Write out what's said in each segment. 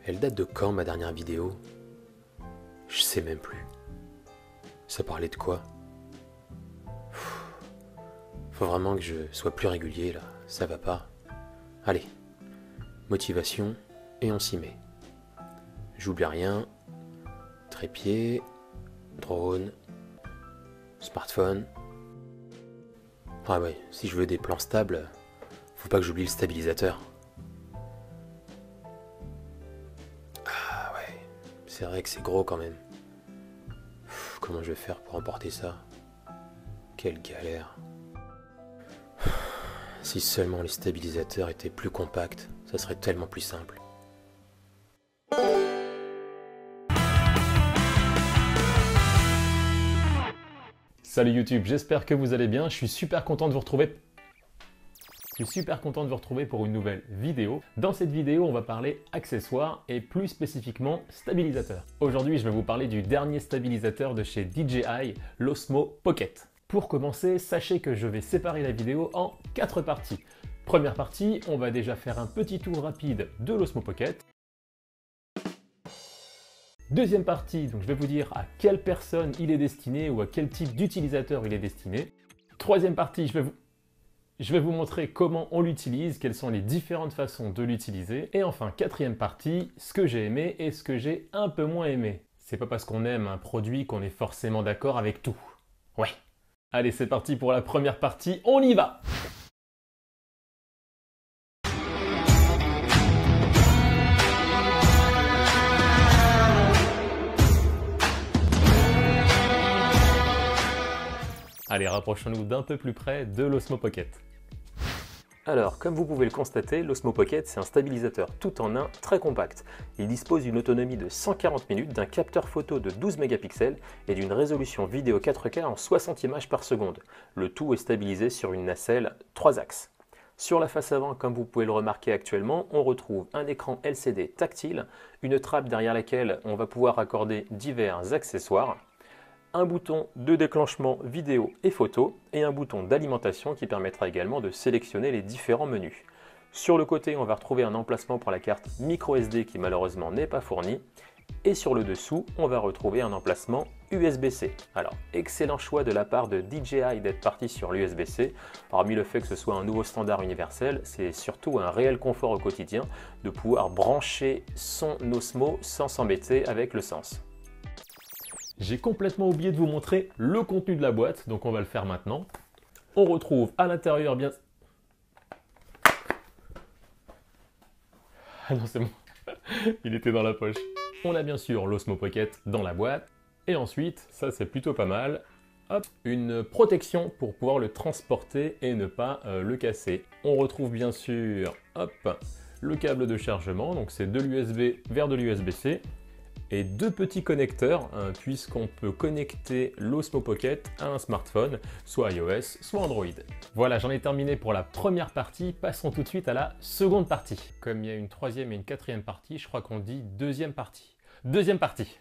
Elle date de quand ma dernière vidéo? Je sais même plus. Ça parlait de quoi? Faut vraiment que je sois plus régulier là, ça va pas. Allez, motivation et on s'y met. J'oublie rien. Trépied, drone, smartphone. Ah ouais, si je veux des plans stables, faut pas que j'oublie le stabilisateur. Ah ouais, c'est vrai que c'est gros quand même. Comment je vais faire pour emporter ça? Quelle galère. Si seulement les stabilisateurs étaient plus compacts, ça serait tellement plus simple. Salut YouTube, j'espère que vous allez bien. Je suis super content de vous retrouver pour une nouvelle vidéo. Dans cette vidéo, on va parler accessoires et plus spécifiquement stabilisateurs. Aujourd'hui, je vais vous parler du dernier stabilisateur de chez DJI, l'Osmo Pocket. Pour commencer, sachez que je vais séparer la vidéo en 4 parties. Première partie, on va déjà faire un petit tour rapide de l'Osmo Pocket. Deuxième partie, donc je vais vous dire à quelle personne il est destiné ou à quel type d'utilisateur il est destiné. Troisième partie, je vais vous montrer comment on l'utilise, quelles sont les différentes façons de l'utiliser. Et enfin, quatrième partie, ce que j'ai aimé et ce que j'ai un peu moins aimé. C'est pas parce qu'on aime un produit qu'on est forcément d'accord avec tout. Ouais. Allez, c'est parti pour la première partie, on y va! Allez, rapprochons-nous d'un peu plus près de l'Osmo Pocket. Alors, comme vous pouvez le constater, l'Osmo Pocket, c'est un stabilisateur tout en un très compact. Il dispose d'une autonomie de 140 minutes, d'un capteur photo de 12 mégapixels et d'une résolution vidéo 4K en 60 images par seconde. Le tout est stabilisé sur une nacelle 3 axes. Sur la face avant, comme vous pouvez le remarquer actuellement, on retrouve un écran LCD tactile, une trappe derrière laquelle on va pouvoir accorder divers accessoires, un bouton de déclenchement vidéo et photo et un bouton d'alimentation qui permettra également de sélectionner les différents menus. Sur le côté, on va retrouver un emplacement pour la carte micro SD qui malheureusement n'est pas fournie. Et sur le dessous, on va retrouver un emplacement USB-C. Alors, excellent choix de la part de DJI d'être parti sur l'USB-C. Parmi le fait que ce soit un nouveau standard universel, c'est surtout un réel confort au quotidien de pouvoir brancher son Osmo sans s'embêter avec le sens. J'ai complètement oublié de vous montrer le contenu de la boîte, donc on va le faire maintenant. On retrouve à l'intérieur bien... Ah non, c'est bon, il était dans la poche. On a bien sûr l'Osmo Pocket dans la boîte. Et ensuite, ça c'est plutôt pas mal, hop, une protection pour pouvoir le transporter et ne pas le casser. On retrouve bien sûr, hop, le câble de chargement, donc c'est de l'USB vers de l'USB-C. Et deux petits connecteurs, puisqu'on peut connecter l'Osmo Pocket à un smartphone, soit iOS, soit Android. Voilà, j'en ai terminé pour la première partie, passons tout de suite à la seconde partie. Comme il y a une troisième et une quatrième partie, je crois qu'on dit deuxième partie. Deuxième partie.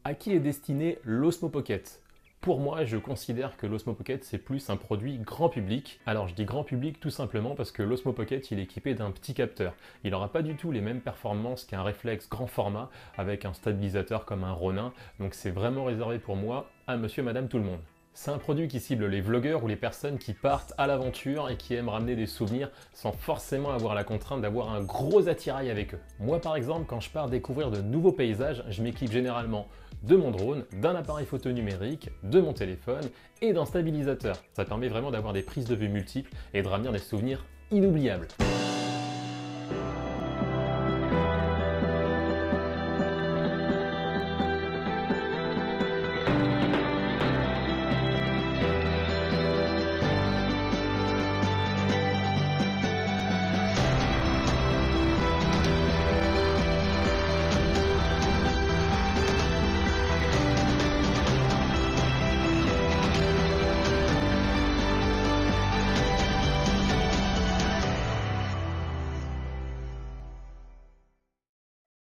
À qui est destiné l'Osmo Pocket ? Pour moi, je considère que l'Osmo Pocket, c'est plus un produit grand public. Alors, je dis grand public tout simplement parce que l'Osmo Pocket, il est équipé d'un petit capteur. Il n'aura pas du tout les mêmes performances qu'un réflexe grand format avec un stabilisateur comme un Ronin. Donc, c'est vraiment réservé pour moi à monsieur, madame, tout le monde. C'est un produit qui cible les vlogueurs ou les personnes qui partent à l'aventure et qui aiment ramener des souvenirs sans forcément avoir la contrainte d'avoir un gros attirail avec eux. Moi par exemple, quand je pars découvrir de nouveaux paysages, je m'équipe généralement de mon drone, d'un appareil photo numérique, de mon téléphone et d'un stabilisateur. Ça permet vraiment d'avoir des prises de vue multiples et de ramener des souvenirs inoubliables.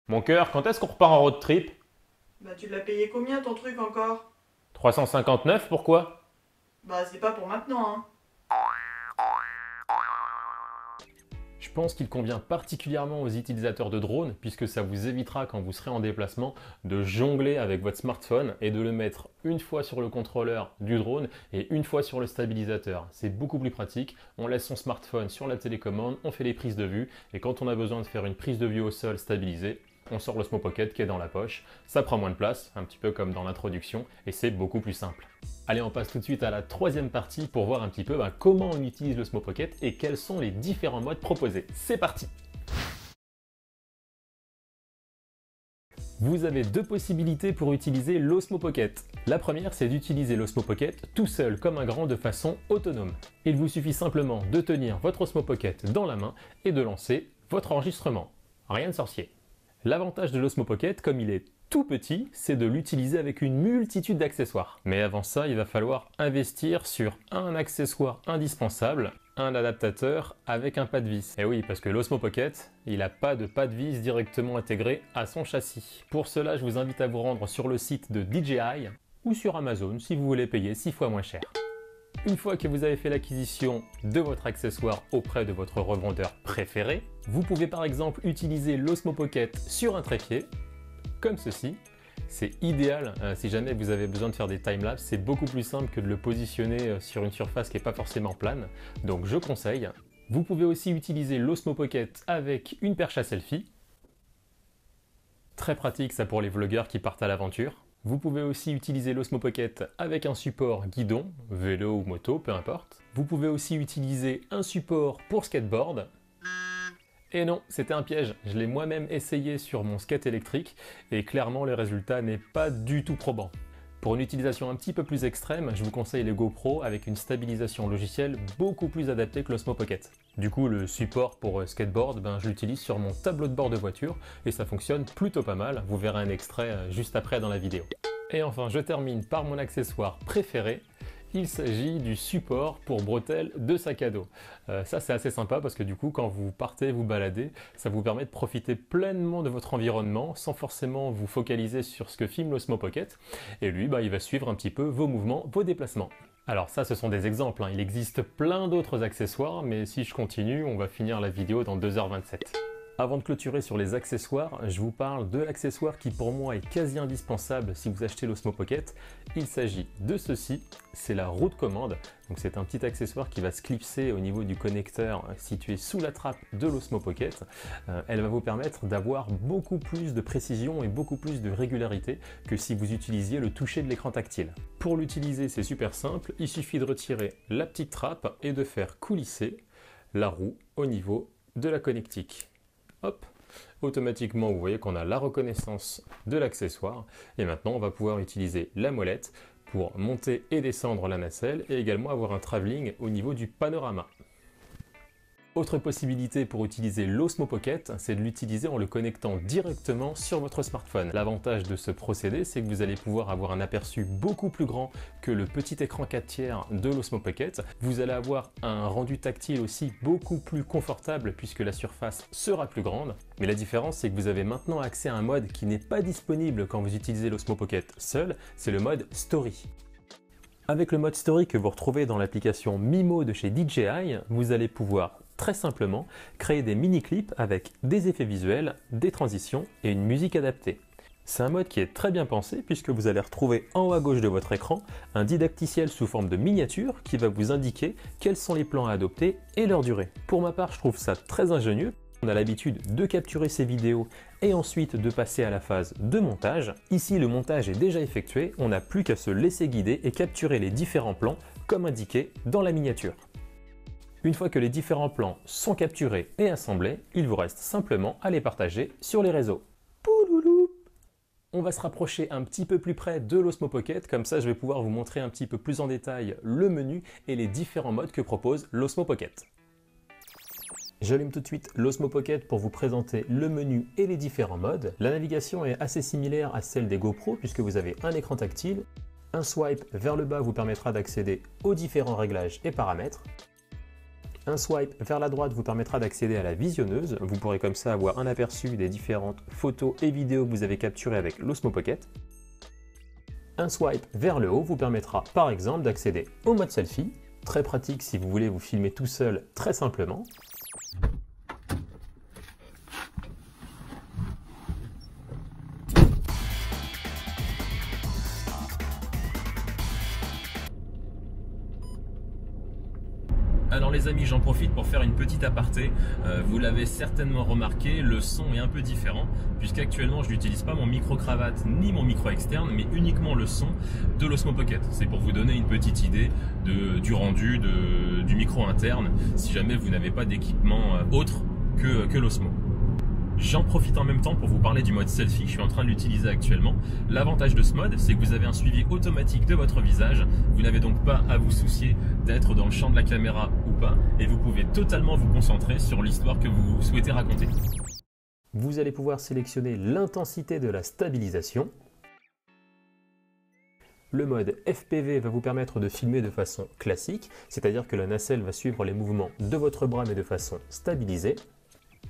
Mon cœur, quand est-ce qu'on repart en road trip? Bah tu l'as payé combien ton truc encore? 359, pourquoi? Bah c'est pas pour maintenant hein. Je pense qu'il convient particulièrement aux utilisateurs de drones puisque ça vous évitera quand vous serez en déplacement de jongler avec votre smartphone et de le mettre une fois sur le contrôleur du drone et une fois sur le stabilisateur. C'est beaucoup plus pratique, on laisse son smartphone sur la télécommande, on fait les prises de vue et quand on a besoin de faire une prise de vue au sol stabilisée, on sort l'Osmo Pocket qui est dans la poche, ça prend moins de place, un petit peu comme dans l'introduction, et c'est beaucoup plus simple. Allez, on passe tout de suite à la troisième partie pour voir un petit peu comment on utilise l'Osmo Pocket et quels sont les différents modes proposés. C'est parti! Vous avez deux possibilités pour utiliser l'Osmo Pocket. La première, c'est d'utiliser l'Osmo Pocket tout seul comme un grand de façon autonome. Il vous suffit simplement de tenir votre Osmo Pocket dans la main et de lancer votre enregistrement. Rien de sorcier. L'avantage de l'Osmo Pocket, comme il est tout petit, c'est de l'utiliser avec une multitude d'accessoires. Mais avant ça, il va falloir investir sur un accessoire indispensable, un adaptateur avec un pas de vis. Et oui, parce que l'Osmo Pocket, il n'a pas de pas de vis directement intégré à son châssis. Pour cela, je vous invite à vous rendre sur le site de DJI ou sur Amazon si vous voulez payer 6 fois moins cher. Une fois que vous avez fait l'acquisition de votre accessoire auprès de votre revendeur préféré, vous pouvez par exemple utiliser l'Osmo Pocket sur un trépied, comme ceci. C'est idéal si jamais vous avez besoin de faire des timelapses, c'est beaucoup plus simple que de le positionner sur une surface qui n'est pas forcément plane, donc je conseille. Vous pouvez aussi utiliser l'Osmo Pocket avec une perche à selfie. Très pratique ça pour les vlogueurs qui partent à l'aventure. Vous pouvez aussi utiliser l'Osmo Pocket avec un support guidon, vélo ou moto, peu importe. Vous pouvez aussi utiliser un support pour skateboard. Et non, c'était un piège, je l'ai moi-même essayé sur mon skate électrique et clairement le résultat n'est pas du tout probant. Pour une utilisation un petit peu plus extrême, je vous conseille les GoPro avec une stabilisation logicielle beaucoup plus adaptée que l'Osmo Pocket. Du coup, le support pour skateboard, je l'utilise sur mon tableau de bord de voiture et ça fonctionne plutôt pas mal. Vous verrez un extrait juste après dans la vidéo. Et enfin, je termine par mon accessoire préféré. Il s'agit du support pour bretelles de sac à dos. Ça c'est assez sympa parce que du coup quand vous partez vous balader, ça vous permet de profiter pleinement de votre environnement sans forcément vous focaliser sur ce que filme l'Osmo Pocket. Et lui il va suivre un petit peu vos mouvements, vos déplacements. Alors ça ce sont des exemples, il existe plein d'autres accessoires mais si je continue on va finir la vidéo dans 2h27. Avant de clôturer sur les accessoires, je vous parle de l'accessoire qui pour moi est quasi indispensable si vous achetez l'Osmo Pocket. Il s'agit de ceci, c'est la roue de commande. Donc c'est un petit accessoire qui va se clipser au niveau du connecteur situé sous la trappe de l'Osmo Pocket. Elle va vous permettre d'avoir beaucoup plus de précision et beaucoup plus de régularité que si vous utilisiez le toucher de l'écran tactile. Pour l'utiliser, c'est super simple, il suffit de retirer la petite trappe et de faire coulisser la roue au niveau de la connectique. Hop, automatiquement vous voyez qu'on a la reconnaissance de l'accessoire et maintenant on va pouvoir utiliser la molette pour monter et descendre la nacelle et également avoir un travelling au niveau du panorama. Autre possibilité pour utiliser l'Osmo Pocket, c'est de l'utiliser en le connectant directement sur votre smartphone. L'avantage de ce procédé, c'est que vous allez pouvoir avoir un aperçu beaucoup plus grand que le petit écran 4/3 de l'Osmo Pocket. Vous allez avoir un rendu tactile aussi beaucoup plus confortable puisque la surface sera plus grande. Mais la différence, c'est que vous avez maintenant accès à un mode qui n'est pas disponible quand vous utilisez l'Osmo Pocket seul, c'est le mode Story. Avec le mode Story que vous retrouvez dans l'application Mimo de chez DJI, vous allez pouvoir très simplement créer des mini-clips avec des effets visuels, des transitions et une musique adaptée. C'est un mode qui est très bien pensé puisque vous allez retrouver en haut à gauche de votre écran un didacticiel sous forme de miniature qui va vous indiquer quels sont les plans à adopter et leur durée. Pour ma part, je trouve ça très ingénieux. On a l'habitude de capturer ces vidéos et ensuite de passer à la phase de montage. Ici, le montage est déjà effectué, on n'a plus qu'à se laisser guider et capturer les différents plans comme indiqué dans la miniature. Une fois que les différents plans sont capturés et assemblés, il vous reste simplement à les partager sur les réseaux. Pouloulou. On va se rapprocher un petit peu plus près de l'Osmo Pocket, comme ça je vais pouvoir vous montrer un petit peu plus en détail le menu et les différents modes que propose l'Osmo Pocket. J'allume tout de suite l'Osmo Pocket pour vous présenter le menu et les différents modes. La navigation est assez similaire à celle des GoPro puisque vous avez un écran tactile. Un swipe vers le bas vous permettra d'accéder aux différents réglages et paramètres. Un swipe vers la droite vous permettra d'accéder à la visionneuse. Vous pourrez comme ça avoir un aperçu des différentes photos et vidéos que vous avez capturées avec l'Osmo Pocket. Un swipe vers le haut vous permettra par exemple d'accéder au mode selfie. Très pratique si vous voulez vous filmer tout seul très simplement. Alors les amis, j'en profite pour faire une petite aparté. Vous l'avez certainement remarqué, le son est un peu différent puisqu'actuellement je n'utilise pas mon micro-cravate ni mon micro externe mais uniquement le son de l'Osmo Pocket. C'est pour vous donner une petite idée du rendu du micro interne si jamais vous n'avez pas d'équipement autre que l'Osmo. J'en profite en même temps pour vous parler du mode selfie que je suis en train de l'utiliser actuellement. L'avantage de ce mode, c'est que vous avez un suivi automatique de votre visage. Vous n'avez donc pas à vous soucier d'être dans le champ de la caméra ou pas. Et vous pouvez totalement vous concentrer sur l'histoire que vous souhaitez raconter. Vous allez pouvoir sélectionner l'intensité de la stabilisation. Le mode FPV va vous permettre de filmer de façon classique, c'est-à-dire que la nacelle va suivre les mouvements de votre bras mais de façon stabilisée.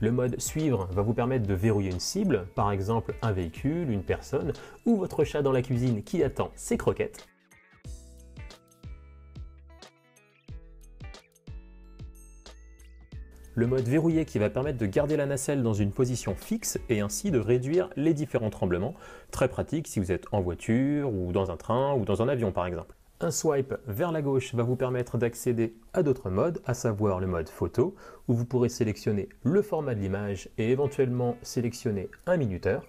Le mode suivre va vous permettre de verrouiller une cible, par exemple un véhicule, une personne ou votre chat dans la cuisine qui attend ses croquettes. Le mode verrouillé qui va permettre de garder la nacelle dans une position fixe et ainsi de réduire les différents tremblements. Très pratique si vous êtes en voiture ou dans un train ou dans un avion par exemple. Un swipe vers la gauche va vous permettre d'accéder à d'autres modes, à savoir le mode photo, où vous pourrez sélectionner le format de l'image et éventuellement sélectionner un minuteur.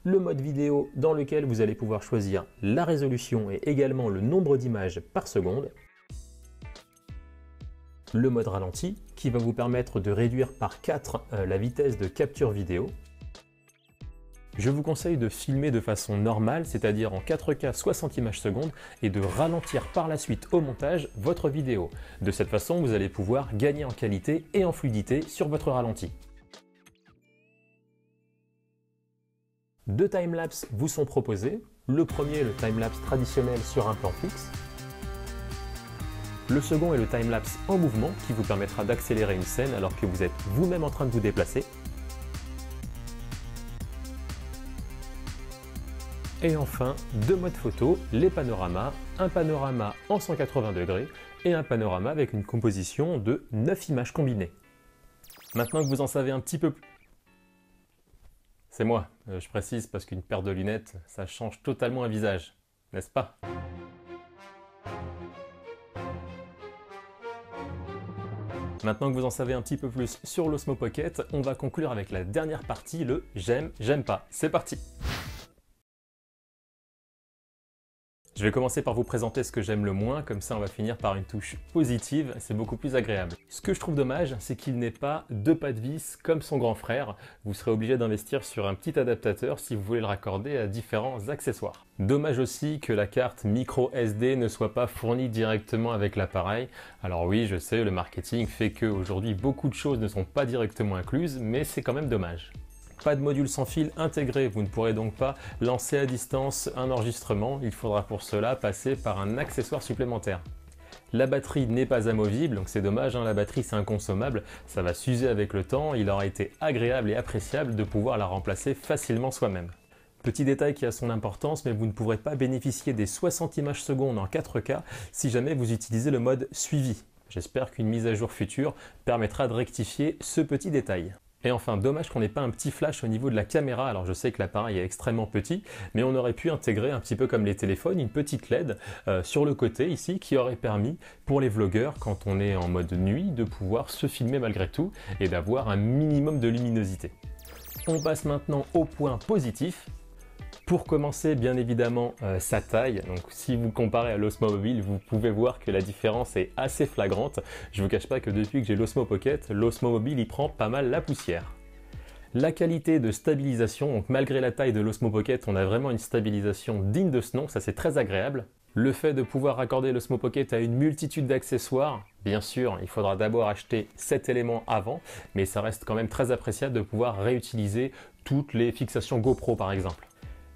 Le mode vidéo dans lequel vous allez pouvoir choisir la résolution et également le nombre d'images par seconde. Le mode ralenti qui va vous permettre de réduire par 4 la vitesse de capture vidéo. Je vous conseille de filmer de façon normale, c'est-à-dire en 4K 60 images secondes et de ralentir par la suite au montage votre vidéo. De cette façon, vous allez pouvoir gagner en qualité et en fluidité sur votre ralenti. 2 timelapses vous sont proposés. Le premier est le timelapse traditionnel sur un plan fixe. Le second est le timelapse en mouvement qui vous permettra d'accélérer une scène alors que vous êtes vous-même en train de vous déplacer. Et enfin, 2 modes photo, les panoramas, un panorama en 180 degrés et un panorama avec une composition de 9 images combinées. Maintenant que vous en savez un petit peu plus... C'est moi, je précise parce qu'une paire de lunettes, ça change totalement un visage, n'est-ce pas? Maintenant que vous en savez un petit peu plus sur l'Osmo Pocket, on va conclure avec la dernière partie, le j'aime, j'aime pas. C'est parti! Je vais commencer par vous présenter ce que j'aime le moins, comme ça on va finir par une touche positive, c'est beaucoup plus agréable. Ce que je trouve dommage, c'est qu'il n'ait pas 2 pas de vis comme son grand frère. Vous serez obligé d'investir sur un petit adaptateur si vous voulez le raccorder à différents accessoires. Dommage aussi que la carte micro SD ne soit pas fournie directement avec l'appareil. Alors oui, je sais, le marketing fait qu'aujourd'hui beaucoup de choses ne sont pas directement incluses, mais c'est quand même dommage. Pas de module sans fil intégré, vous ne pourrez donc pas lancer à distance un enregistrement, il faudra pour cela passer par un accessoire supplémentaire. La batterie n'est pas amovible, donc c'est dommage, la batterie c'est inconsommable, ça va s'user avec le temps, il aura été agréable et appréciable de pouvoir la remplacer facilement soi-même. Petit détail qui a son importance, mais vous ne pourrez pas bénéficier des 60 images secondes en 4K si jamais vous utilisez le mode suivi. J'espère qu'une mise à jour future permettra de rectifier ce petit détail. Et enfin, dommage qu'on n'ait pas un petit flash au niveau de la caméra. Alors je sais que l'appareil est extrêmement petit, mais on aurait pu intégrer un petit peu comme les téléphones, une petite LED sur le côté ici qui aurait permis pour les vlogueurs, quand on est en mode nuit, de pouvoir se filmer malgré tout et d'avoir un minimum de luminosité. On passe maintenant au point positif. Pour commencer, bien évidemment, sa taille. Donc, si vous comparez à l'Osmo Mobile, vous pouvez voir que la différence est assez flagrante. Je ne vous cache pas que depuis que j'ai l'Osmo Pocket, l'Osmo Mobile y prend pas mal la poussière. La qualité de stabilisation, donc malgré la taille de l'Osmo Pocket, on a vraiment une stabilisation digne de ce nom, ça c'est très agréable. Le fait de pouvoir raccorder l'Osmo Pocket à une multitude d'accessoires, bien sûr, il faudra d'abord acheter cet élément avant, mais ça reste quand même très appréciable de pouvoir réutiliser toutes les fixations GoPro par exemple.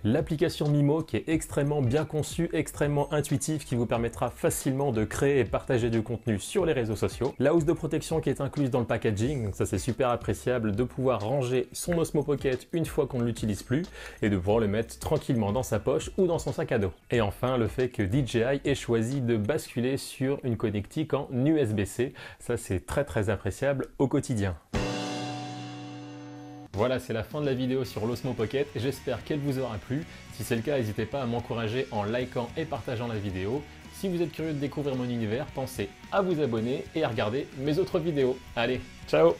L'application Mimo qui est extrêmement bien conçue, extrêmement intuitive, qui vous permettra facilement de créer et partager du contenu sur les réseaux sociaux. La housse de protection qui est incluse dans le packaging, donc ça c'est super appréciable de pouvoir ranger son Osmo Pocket une fois qu'on ne l'utilise plus et de pouvoir le mettre tranquillement dans sa poche ou dans son sac à dos. Et enfin le fait que DJI ait choisi de basculer sur une connectique en USB-C, ça c'est très appréciable au quotidien. Voilà, c'est la fin de la vidéo sur l'Osmo Pocket, j'espère qu'elle vous aura plu. Si c'est le cas, n'hésitez pas à m'encourager en likant et partageant la vidéo. Si vous êtes curieux de découvrir mon univers, pensez à vous abonner et à regarder mes autres vidéos. Allez, ciao!